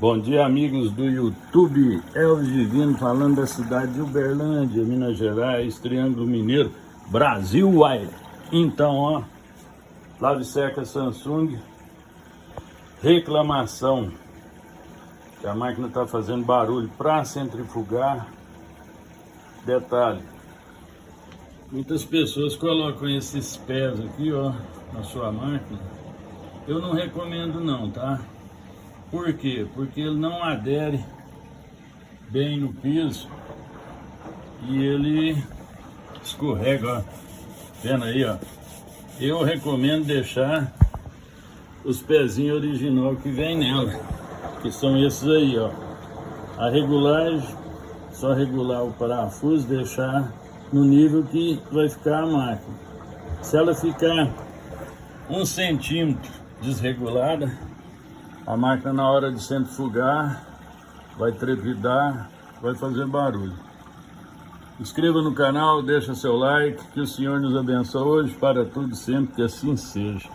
Bom dia, amigos do YouTube. Elvis Divino falando da cidade de Uberlândia, Minas Gerais, Triângulo Mineiro, Brasil, uai. Então, ó, Lave Seca Samsung, reclamação que a máquina está fazendo barulho para centrifugar. Detalhe, muitas pessoas colocam esses pés aqui, ó, na sua máquina. Eu não recomendo não, tá? Por quê? Porque ele não adere bem no piso e ele escorrega, ó. Vendo aí, ó. Eu recomendo deixar os pezinhos original que vem nela, que são esses aí, ó. A regulagem, só regular o parafuso, deixar no nível que vai ficar a máquina. Se ela ficar 1 centímetro desregulada, a máquina na hora de centrifugar vai trepidar, vai fazer barulho. Inscreva no canal, deixa seu like, que o Senhor nos abençoe hoje, para tudo sempre, que assim seja.